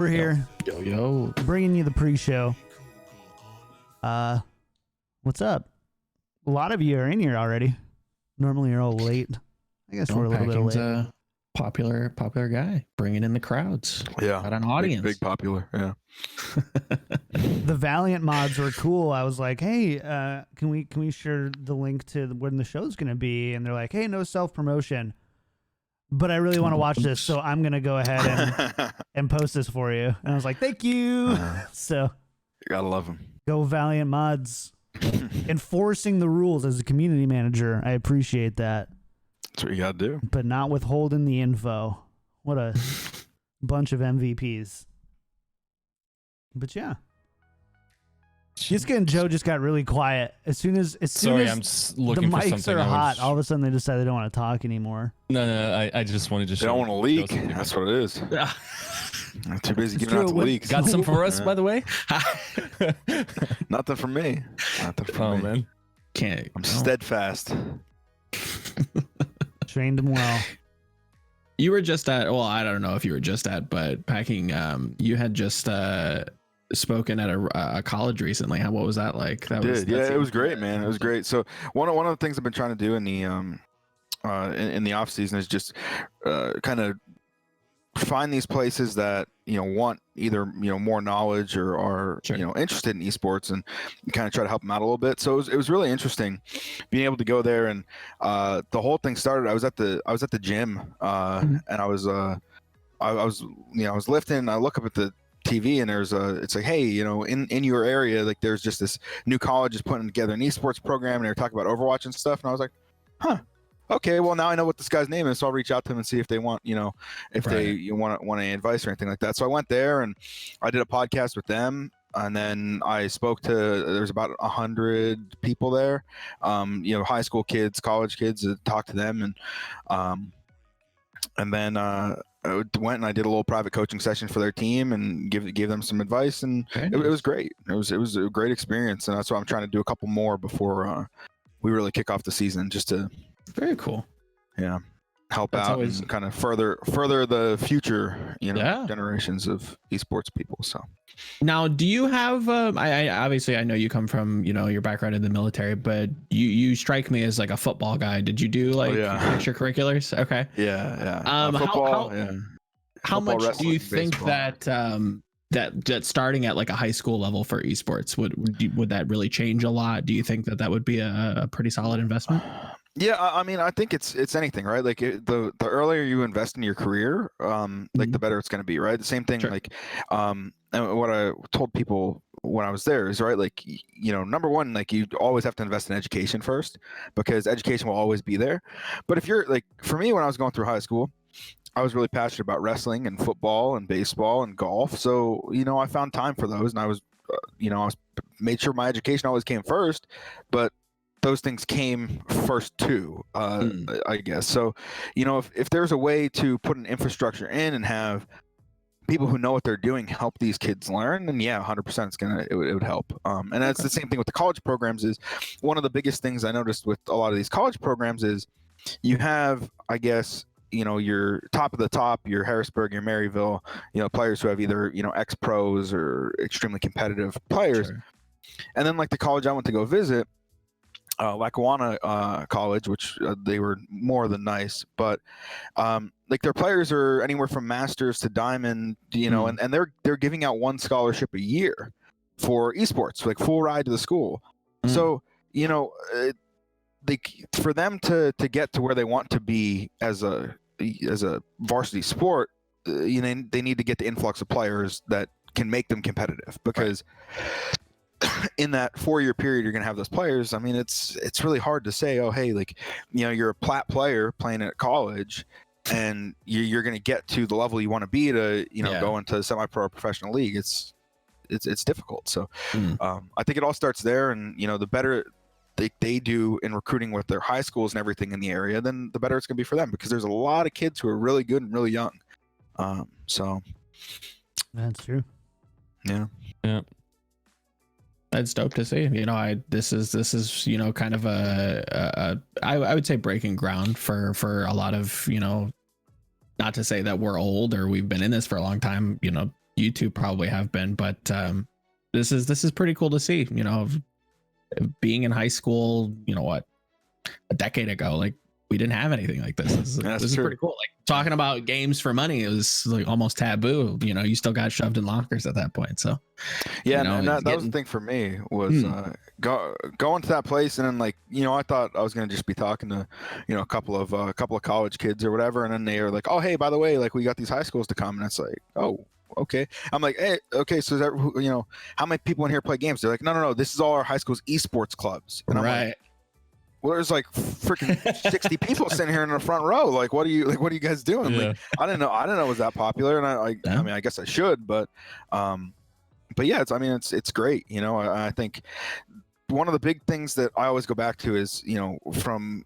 We're here. Yo. Bringing you the pre-show. What's up? A lot of you are in here already. Normally you're all late. I guess we're a little bit late. A popular guy, bringing in the crowds. Yeah. Got an audience. Big popular. Yeah. The Valiant mods were cool. I was like, hey, can we share the link to when the show's going to be? And they're like, hey, no self-promotion. But I really want to watch this, so I'm going to go ahead and post this for you. And I was like, thank you. So You gotta love them. go Valiant mods. Enforcing the rules as a community manager. I appreciate that. That's what you gotta do. But not withholding the info. What a bunch of MVPs. But yeah. Yiska and Joe just got really quiet. As soon as Sorry, I'm just looking the for mics something. are hot, all of a sudden they decide they don't want to talk anymore. No, I just wanted to show. They don't want to leak. show something. That's what it is. I'm too busy giving true. out the leaks. Got some for us, by the way. Nothing from me. Nothing from me. Man. I'm steadfast. Trained him well. You were just at, well, I don't know if you were just at, but packing, you had just spoken at a college recently. What was that like? It was great, man. It was great. So one of the things I've been trying to do in the off season is just kind of find these places that want either more knowledge or are Sure. Interested in esports and kind of try to help them out a little bit. So it was really interesting being able to go there, and the whole thing started. I was at the gym and I was lifting, and I look up at the TV, and it's like, hey, in your area, like there's just this new college is putting together an esports program, and they're talking about Overwatch and stuff, and I was like, huh. Okay, well now I know what this guy's name is, so I'll reach out to them and see if they want, if they want any advice or anything like that. So I went there and I did a podcast with them, and then I spoke to, there's about 100 people there, high school kids, college kids, talked to them, and then I went and I did a little private coaching session for their team and gave them some advice, and it was great. It was a great experience, and that's why I'm trying to do a couple more before we really kick off the season, just to. Very cool. Yeah, help That's out always... and kind of further the future, Yeah. generations of esports people. So Now, do you have? I obviously I know you come from your background in the military, but you strike me as like a football guy. Did you do like extracurriculars? Okay. Yeah. Football. How Football, much do you wrestling, think baseball. that starting at like a high school level for esports would that really change a lot? Do you think that would be a pretty solid investment? Yeah, I mean, I think it's anything, right? Like the earlier you invest in your career, like the better it's going to be, right? The same thing, Sure. like, and what I told people when I was there is, right, like, number one, like you always have to invest in education first, because education will always be there. But if you're like, for me, when I was going through high school, I was really passionate about wrestling and football and baseball and golf. So, I found time for those, and I was, made sure my education always came first, but those things came first too, I guess. So, if there's a way to put an infrastructure in and have people who know what they're doing help these kids learn, then yeah, 100% it would help. And that's the same thing with the college programs. Is one of the biggest things I noticed with a lot of these college programs is you have, I guess, your top of the top, your Harrisburg, your Maryville, players who have either, ex-pros or extremely competitive players. Sure. And then like the college I went to go visit, Lackawanna College, which they were more than nice, but like their players are anywhere from masters to diamond, and they're giving out one scholarship a year for esports, like full ride to the school. So for them to get to where they want to be as a varsity sport, they need to get the influx of players that can make them competitive, because in that 4-year period you're going to have those players. I mean, it's really hard to say, oh hey, like you're a plat player playing at college and you're going to get to the level you want to be to go into a semi-pro professional league. It's difficult. So I think it all starts there, and the better they do in recruiting with their high schools and everything in the area, then the better it's going to be for them, because there's a lot of kids who are really good and really young. So that's true. Yeah. That's dope to see. This is kind of I would say breaking ground for a lot of, not to say that we're old or we've been in this for a long time, you two probably have been, but this is pretty cool to see. You know, being in high school, you know what, a decade ago, like we didn't have anything like this. This is pretty cool. Like talking about games for money, it was like almost taboo. You know, you still got shoved in lockers at that point. So yeah, you know, and that was the thing for me was going to that place, and then like, you know, I thought I was gonna just be talking to, you know, a couple of college kids or whatever, and then they were like, oh hey, by the way, like we got these high schools to come, and it's like, oh okay. I'm like, hey, okay, so is that, you know, how many people in here play games? They're like, no, this is all our high school's esports clubs, and I'm like, well, there's like freaking 60 people sitting here in the front row. Like, what are you guys doing? Yeah. Like, I didn't know it was that popular, and I mean, I guess I should, but yeah, it's great. You know, I think one of the big things that I always go back to is, you know, from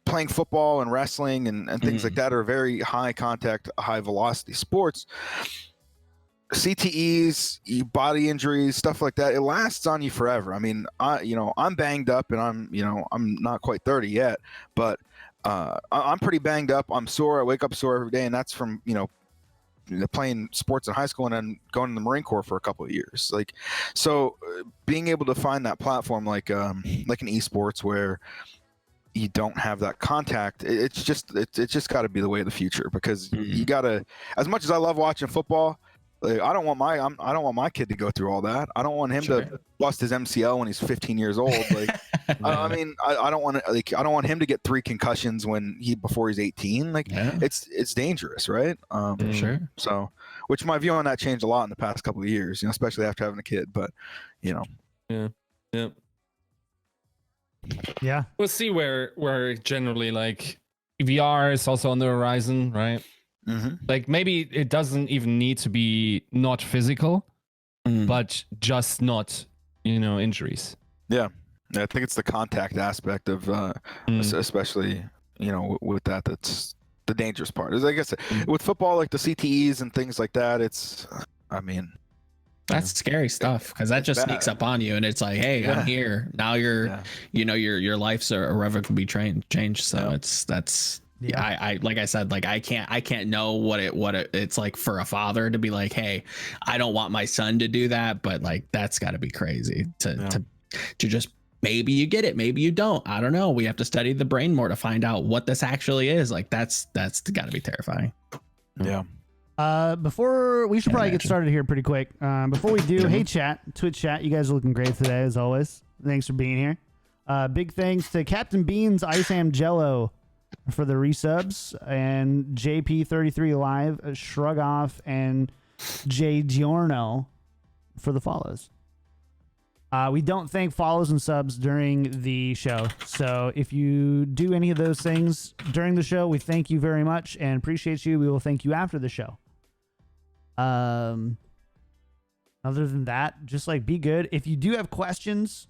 playing football and wrestling and things like that are very high contact, high velocity sports. CTEs, body injuries, stuff like that, it lasts on you forever. I mean, I'm banged up, and I'm not quite 30 yet, but I'm pretty banged up. I'm sore. I wake up sore every day, and that's from, you know, playing sports in high school and then going to the Marine Corps for a couple of years. Like, so being able to find that platform like an esports where you don't have that contact, it's just got to be the way of the future, because you got to, as much as I love watching football, like, I don't want my kid to go through all that. I don't want him to bust his MCL when he's 15 years old. Like, I mean, I don't want him to get 3 concussions before he's 18. Like, it's dangerous, right? For sure. So, which my view on that changed a lot in the past couple of years, you know, especially after having a kid. But, you know, Yeah. We'll see where generally like VR is also on the horizon, right? Like maybe it doesn't even need to be not physical, but just not, you know, injuries. Yeah, I think it's the contact aspect of, especially, you know, with that's the dangerous part. Is, I guess, with football, like the CTEs and things like that. It's, I mean, that's scary stuff, because that just sneaks up on you, and it's like, hey, I'm here now. You know, your life's irrevocably changed. So that's. Yeah, I like I said, like I can't know what it's like for a father to be like, hey, I don't want my son to do that, but like that's got to be crazy to just, maybe you get it, maybe you don't. I don't know. We have to study the brain more to find out what this actually is. Like that's got to be terrifying. Yeah. Before we should probably get started here pretty quick. Before we do, hey chat, Twitch chat, you guys are looking great today as always. Thanks for being here. Big thanks to Captain Beans, Ice Am Jello for the resubs, and JP33 Live, Shrug Off, and J Giorno for the follows. We don't thank follows and subs during the show, so if you do any of those things during the show, we thank you very much and appreciate you. We will thank you after the show. Other than that, just like be good. If you do have questions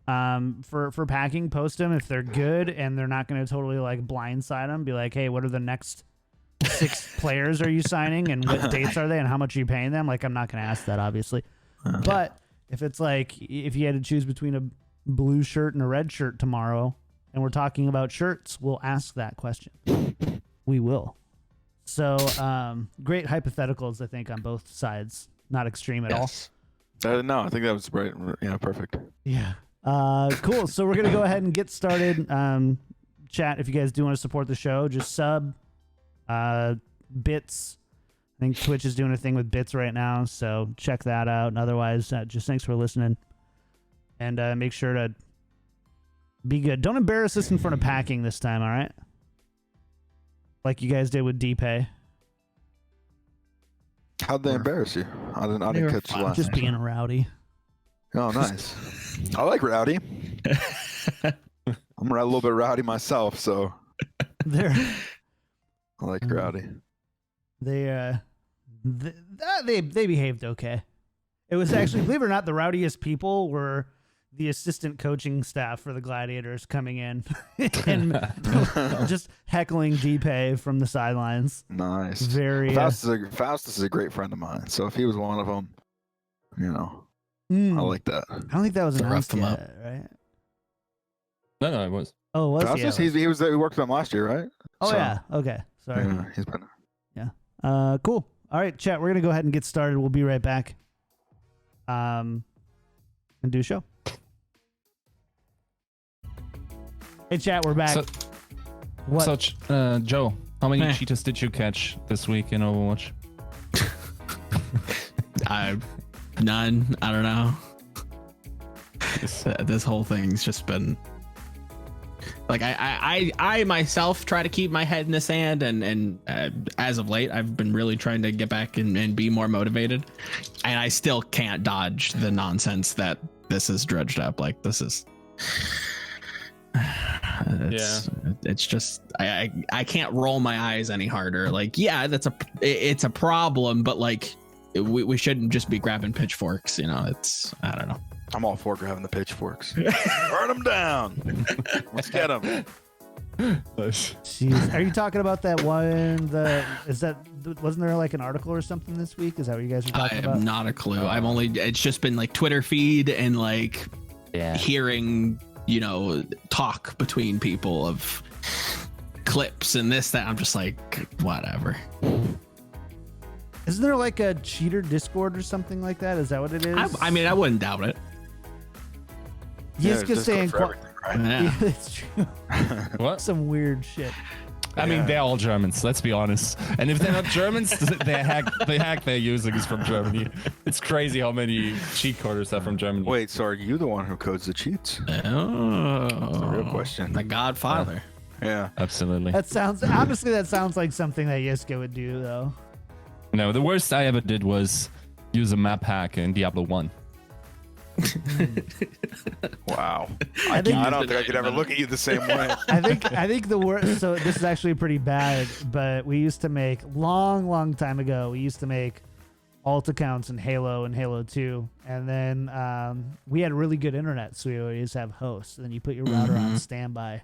for packing, post them if they're good and they're not going to totally like blindside them. Be like, hey, what are the next 6 players are you signing, and what dates are they, and how much are you paying them? Like, I'm not going to ask that, obviously. But if it's like, if you had to choose between a blue shirt and a red shirt tomorrow, and we're talking about shirts, we'll ask that question. We will. So, great hypotheticals, I think, on both sides. Not extreme at all. No, I think that was right. Yeah, perfect. Yeah. Cool. So we're going to go ahead and get started. Chat, if you guys do want to support the show, just sub. Bits. I think Twitch is doing a thing with bits right now, so check that out. And otherwise, just thanks for listening. And make sure to be good. Don't embarrass us in front of packing this time, all right? Like you guys did with D-Pay. How'd they embarrass you? I didn't catch the last. Just being a rowdy. Oh, nice. I like rowdy. I'm a little bit rowdy myself, so I like rowdy. They behaved okay. It was actually, believe it or not, the rowdiest people were the assistant coaching staff for the Gladiators coming in and just heckling D-Pay from the sidelines. Nice. Very. Faustus is a great friend of mine, so if he was one of them, you know, I like that. I don't think that was announced yet, right? No, it was. Oh, was Faustus? he? He worked with them last year, right? Oh, so, yeah. Okay. Sorry. Yeah, he's been. Yeah. Cool. All right, chat. We're gonna go ahead and get started. We'll be right back. And do a show. Hey, chat. We're back. What? So, Joe, how many cheetahs did you catch this week in Overwatch? None. I don't know. This whole thing's just been like I myself try to keep my head in the sand, and as of late I've been really trying to get back and be more motivated, and I still can't dodge the nonsense that this is dredged up. Like this is it's just I can't roll my eyes any harder. Like it's a problem, but like we shouldn't just be grabbing pitchforks, you know. It's I don't know. I'm all for grabbing the pitchforks. Burn them down. Let's get them. Jeez. Are you talking about that one? Wasn't there like an article or something this week? Is that what you guys are talking about? I have not a clue. It's just been like Twitter feed and like hearing, you know, talk between people of clips and this, that. I'm just like, whatever. Isn't there like a cheater Discord or something like that? Is that what it is? I mean, I wouldn't doubt it. Yiska saying, right? Yeah, it's true. What? Some weird shit. I mean, they're all Germans. Let's be honest. And if they're not Germans, the hack they're using is from Germany. It's crazy how many cheat coders are from Germany. Wait, so are you the one who codes the cheats? Oh, that's a real question. The Godfather. Yeah, absolutely. That sounds like something that Yiska would do, though. No, the worst I ever did was use a map hack in Diablo 1. Wow. I don't think I could ever look at you the same way. I think the worst. So this is actually pretty bad. But we used to make long time ago. We used to make alt accounts in Halo and Halo 2, and then we had really good internet, so we always have hosts. And then you put your router on standby.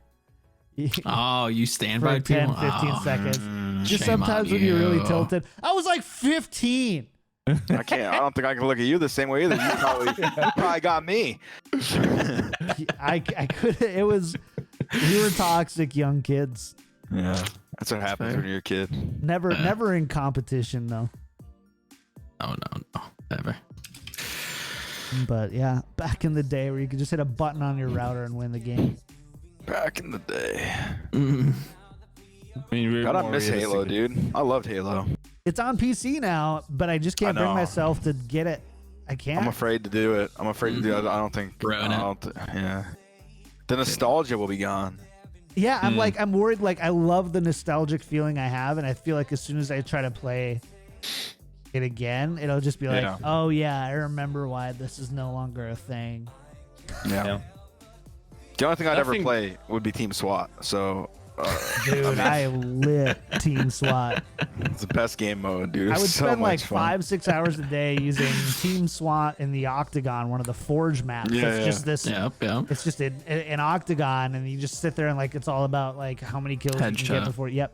Oh, you standby for 10, 15 seconds. Just sometimes when you're really tilted. I was like 15. I don't think I can look at you the same way either. You probably got me. I could. It was. We were toxic young kids. Yeah, that's what happens when you're a kid. Never in competition though. Oh no, never. But yeah, back in the day where you could just hit a button on your router and win the game. Back in the day. I mean, God, I miss Halo, dude. I loved Halo. It's on PC now, but I just can't bring myself to get it. I can't. I'm afraid to do it. I don't think. Yeah. The nostalgia will be gone. Yeah, I'm worried. Like, I love the nostalgic feeling I have, and I feel like as soon as I try to play it again, it'll just be like, oh yeah, I remember why this is no longer a thing. Yeah. The only thing I'd ever play would be Team SWAT. So. Dude, I lit Team SWAT. It's the best game mode, dude. I would spend like fun. 5-6 hours a day using Team SWAT in the Octagon, one of the Forge maps. It's just this. It's just an octagon, and you just sit there and like it's all about like how many kills you can get before. Yep.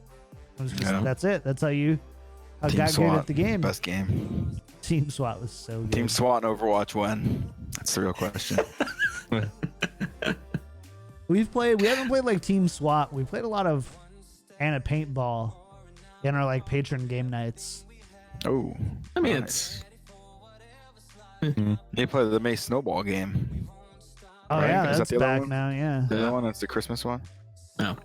That's it. That's how I got good at the game. Best game. Team SWAT was so good. Team SWAT and Overwatch when? That's the real question. We haven't played like Team SWAT. We played a lot of Anna Paintball in our like patron game nights. Oh, I mean it's. They play the May Snowball game. Oh right? Yeah, that's back now. Yeah, the other one, that's the Christmas one. No.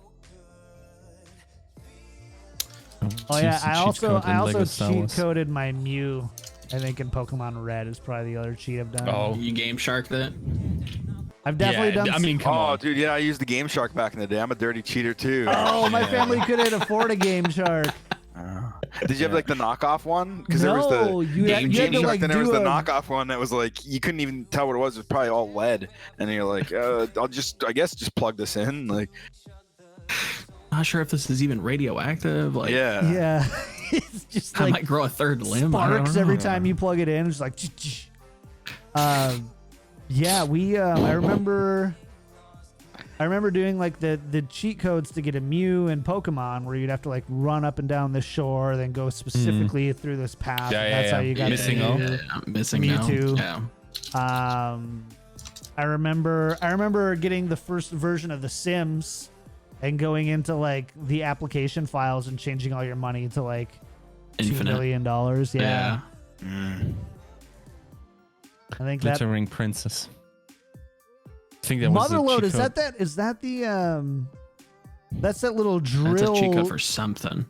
Oh yeah, I also cheat coded my Mew. I think in Pokemon Red is probably the other cheat I've done. Oh, you Game Shark that? I've definitely done. I mean, come on, dude. Yeah, I used the Game Shark back in the day. I'm a dirty cheater too. Oh, my family couldn't afford a Game Shark. Did you have like the knockoff one? Because there was the Game Shark, like, then there was the knockoff one that was like you couldn't even tell what it was. It was probably all lead, and you're like, I guess just plug this in. Like, not sure if this is even radioactive. Like, yeah. It's just I might grow a third limb. Sparks every time you plug it in. It's like, yeah, we. I remember doing like the cheat codes to get a Mew in Pokemon, where you'd have to like run up and down the shore, then go specifically through this path. That's how you got missing Mewtwo. Yeah. I remember getting the first version of The Sims and going into like the application files and changing all your money to like Infinite. $2 million. Yeah. I think that Glittering Princess. I think that was the Motherload, cheat code. is that the that's that little drill. That's a cheat code for something.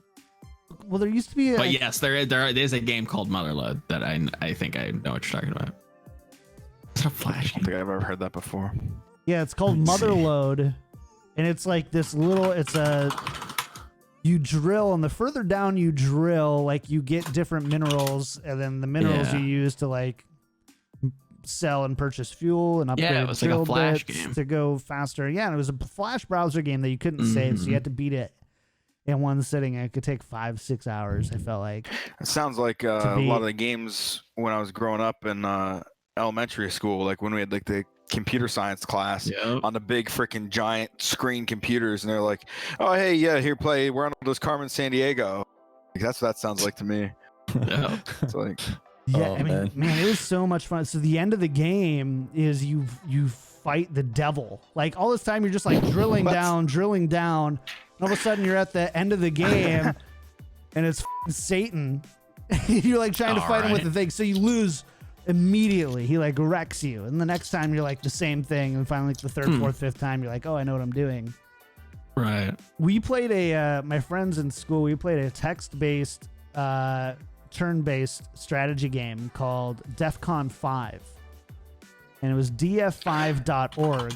Well, there used to be But yes, there's a game called Motherload that I think I know what you're talking about. Is it a Flash I don't game? think I've ever heard that before. Yeah, it's called Motherload, and it's like this little. You drill, and the further down you drill, like you get different minerals, and then the minerals you use to like sell and purchase fuel and upgrade it was like a drill Flash bits game. to go faster. Yeah, and it was a Flash browser game that you couldn't save, so you had to beat it in one sitting. It could take 5-6 hours. I felt like It sounds like a lot of the games when I was growing up in elementary school, like when we had like the computer science class on the big freaking giant screen computers, and they're like, "Oh, hey, yeah, here, play. We're on this Carmen San Diego." Like, that's what that sounds like to me. Yeah. It's like, yeah, Oh, I mean, man, it was so much fun. So the end of the game is you fight the devil. Like all this time you're just like drilling down, and all of a sudden you're at the end of the game, and it's Satan. You're like trying to fight him with the thing, so you lose immediately. He like wrecks you, and the next time you're like the same thing, and finally like the third, fourth, fifth time you're like, oh, I know what I'm doing. Right. We played my friends in school. We played a text-based, turn-based strategy game called DEFCON 5, and it was df5.org.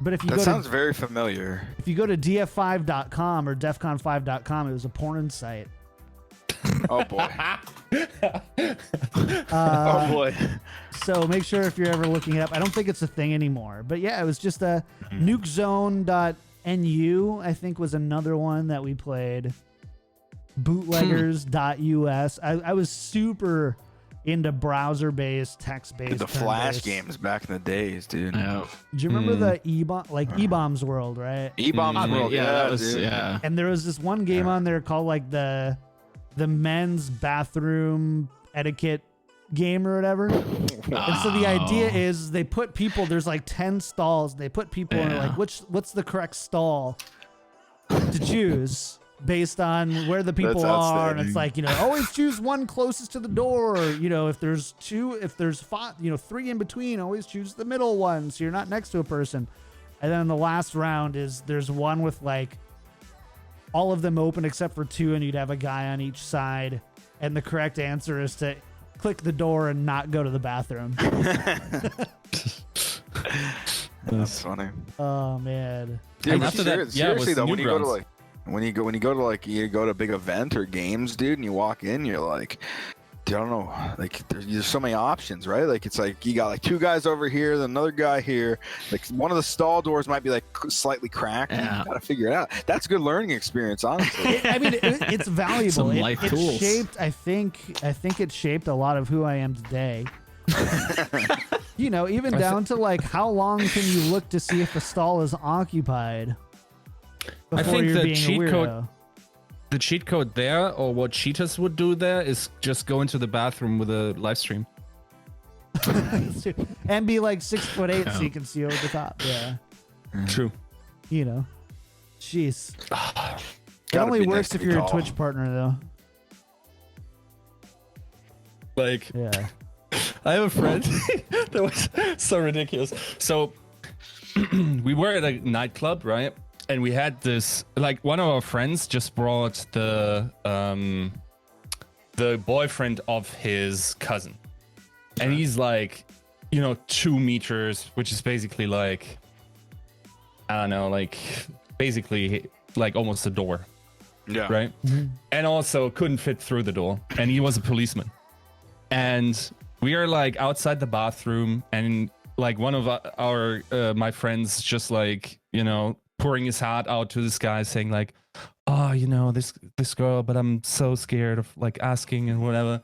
But if you sounds very familiar. if you go to df5.com or defcon5.com, it was a porn site. Oh boy. Oh boy. So make sure if you're ever looking it up. I don't think it's a thing anymore. But yeah, it was just a nukezone.nu, I think, was another one that we played. Bootleggers.us. I was super into browser-based, text-based. The Flash games back in the days, dude. Yeah. Do you remember the E-Bombs World, right? E-Bombs World. Yeah, that was dude. And there was this one game on there called like the men's bathroom etiquette game or whatever. And so the idea is they put people, there's like 10 stalls. They put people in like, what's the correct stall to choose based on where the people are. And it's like, always choose one closest to the door. Or, if there's five, 3 in between, always choose the middle one. So you're not next to a person. And then the last round is there's one with like all of them open except for 2, and you'd have a guy on each side. And the correct answer is to click the door and not go to the bathroom. That's funny. Oh man. Dude, after that, seriously though, when you go to Newgrounds. you go to big event or games, dude, and you walk in, you're like, dude, I don't know, like there's so many options, right? Like it's like you got like 2 guys over here, then another guy here. Like one of the stall doors might be like slightly cracked. Yeah. You gotta figure it out. That's a good learning experience, honestly. I mean, it's valuable. Some life tools. Shaped. I think it shaped a lot of who I am today. Even down to like how long can you look to see if a stall is occupied before I think you're the being cheat a code- weirdo. The cheat code there, or what cheaters would do there, is just go into the bathroom with a live stream. And be like 6'8" so you can see over the top. Yeah. True. Jeez. It Gotta only be works nice to if be you're a tall. Twitch partner, though. Like, Yeah. I have a friend that was so ridiculous. So we were at a nightclub, right? And we had this, like, one of our friends just brought the boyfriend of his cousin. And he's like, 2 meters, which is basically like, I don't know, like basically like almost a door. Yeah. Right. And also couldn't fit through the door. And he was a policeman. And we are like outside the bathroom, and like one of our my friends just like, pouring his heart out to this guy, saying like, oh, this girl, but I'm so scared of like asking and whatever.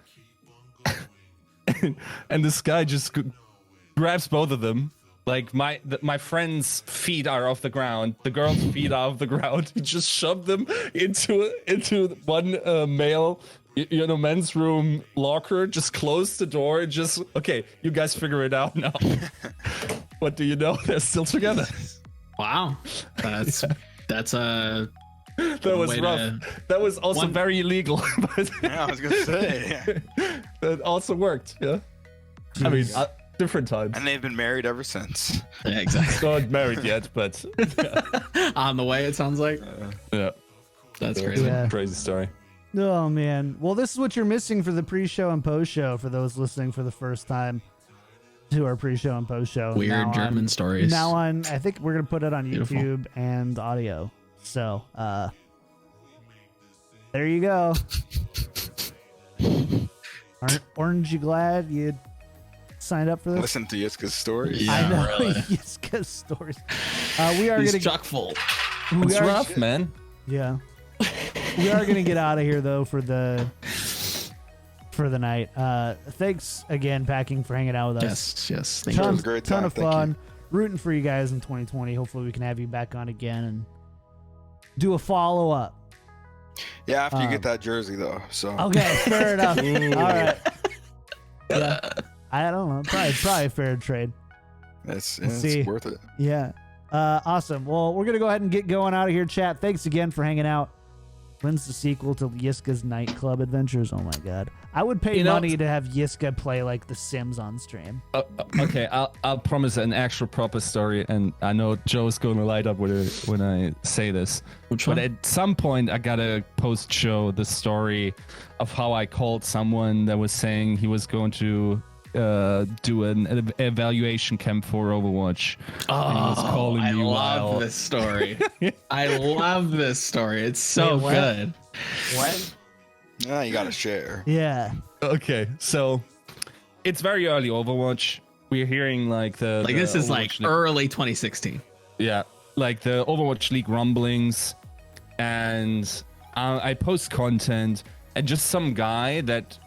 And this guy just grabs both of them. Like my friend's feet are off the ground, the girl's feet are off the ground. He just shoved them into one male, men's room locker. Just closed the door. And just okay, you guys figure it out now. What do you know? They're still together. Wow. That's That was rough. That was also very illegal. But Yeah, I was gonna say. that also worked. Yeah. Jeez. I mean, different times. And they've been married ever since. Yeah, exactly. Not married yet, but On the way, it sounds like. yeah, That's crazy. Yeah. crazy story. Oh man. Well, this is what you're missing for the pre-show and post-show for those listening for the first time to our pre-show and post-show. Weird German stories. Now on, I think we're gonna put it on Beautiful. YouTube and audio. So, there you go. Aren't you glad you signed up for this? Listen to Yiska's stories. Yeah, I know. really. Yiska's stories. We are He's gonna. chock full. We It's are, rough, man. Yeah. We are gonna get out of here though for the night. Thanks again, Packing, for hanging out with us. Yes. Thank It you. was a great Ton time. of Thank fun. you. Rooting for you guys in 2020. Hopefully we can have you back on again and do a follow up. Yeah, after you get that jersey though. So Okay, fair enough. All right. Yeah. I don't know. Probably fair trade. it's see. worth it. Yeah. Awesome. Well, we're gonna go ahead and get going out of here, chat. Thanks again for hanging out. When's the sequel to Yiska's nightclub adventures? Oh my god. I would pay money to have Yiska play like The Sims on stream. Okay, I'll promise an actual proper story, and I know Joe's going to light up when I say this. Which But one? at some point, I gotta post-show the story of how I called someone that was saying he was going to do an evaluation camp for Overwatch. Oh, I me love while- this story. I love this story. It's so Wait, what? good. What? Yeah, you gotta share. Yeah. Okay, so it's very early Overwatch. We're hearing like This is like Overwatch League- early 2016. yeah, like the Overwatch League rumblings, and I post content, and just some guy that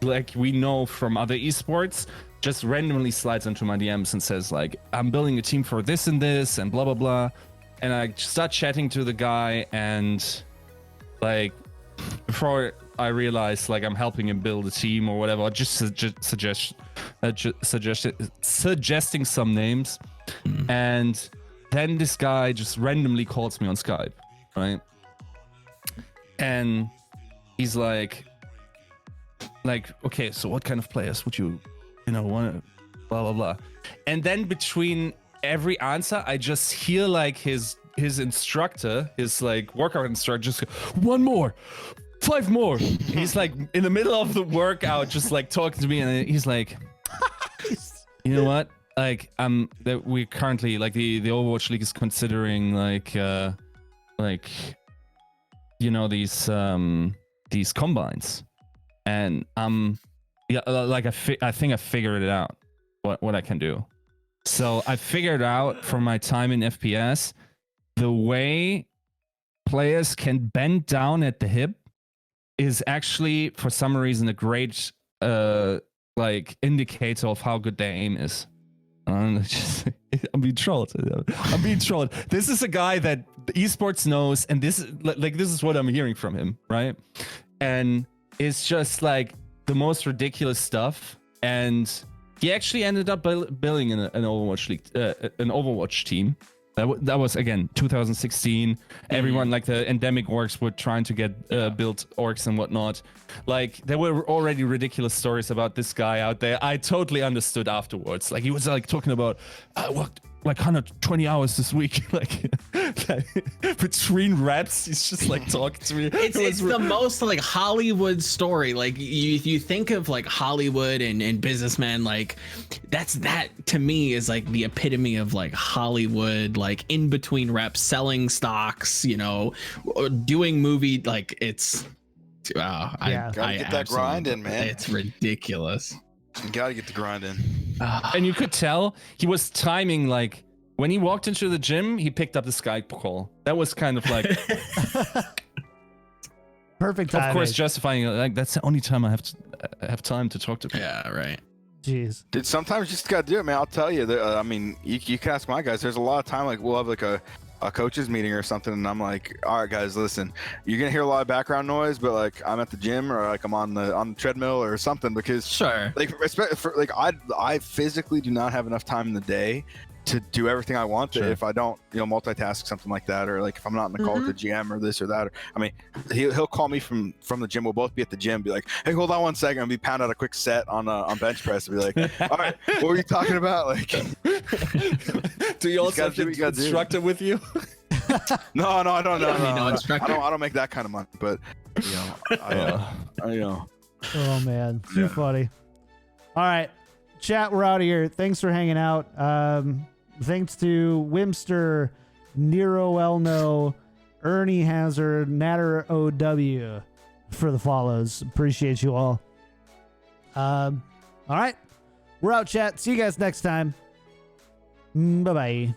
like we know from other esports just randomly slides into my DMs and says like, I'm building a team for this and this and blah blah blah, and I start chatting to the guy, and like before I realize like I'm helping him build a team or whatever, just suggesting some names, and then this guy just randomly calls me on Skype, right? And he's like, okay, so what kind of players would you want to, blah blah blah, and then between every answer, I just hear like his instructor, his like workout instructor, just go, 1 more, 5 more. He's like in the middle of the workout, just like talking to me, and he's like, you know what? Like that we currently like the Overwatch League is considering these combines, and yeah, like I think I figured it out what I can do. So I figured out from my time in FPS the way players can bend down at the hip is actually for some reason a great like indicator of how good their aim is. I'm being trolled. I'm being trolled. This is a guy that esports knows, and this is what I'm hearing from him, right? And it's just like the most ridiculous stuff. And he actually ended up building an Overwatch League, an Overwatch team. That was again 2016. Everyone like the endemic orgs were trying to get built orgs and whatnot. Like there were already ridiculous stories about this guy out there. I totally understood afterwards. Like he was like talking about I worked like 120 hours this week. like between reps, he's just like talking to me. It's the most like Hollywood story. Like you think of like Hollywood and businessmen, like that to me is like the epitome of like Hollywood, like in between reps, selling stocks, doing movie, like it's wow. Yeah. Gotta get that grind in, man. It's ridiculous. You gotta get the grind in. And you could tell he was timing, like when he walked into the gym, he picked up the Skype call. That was kind of like Perfect timing. of course justifying it, like that's the only time I have time to talk to people. Yeah, right. Jeez. Dude, sometimes you just gotta do it, man. I'll tell you. I mean, you can ask my guys. There's a lot of time, like we'll have like a coaches meeting or something, and I'm like, all right, guys, listen. You're gonna hear a lot of background noise, but like I'm at the gym or like I'm on the treadmill or something because Sure. like I physically do not have enough time in the day to do everything I want. Sure. If I don't, multitask something like that, or like if I'm not in the call with the GM or this or that, I mean, he'll call me from the gym. We'll both be at the gym, be like, hey, hold on 1 second, and be pound out a quick set on bench press, and be like, all right, what were you talking about? Like, do you also have to instructor with you? No, I don't know. I don't make that kind of money, but Oh man, too funny. All right, chat, we're out of here. Thanks for hanging out. Thanks to Wimster, Nero Elno, Ernie Hazard, Natter OW for the follows. Appreciate you all. All right, we're out, chat. See you guys next time. Bye bye.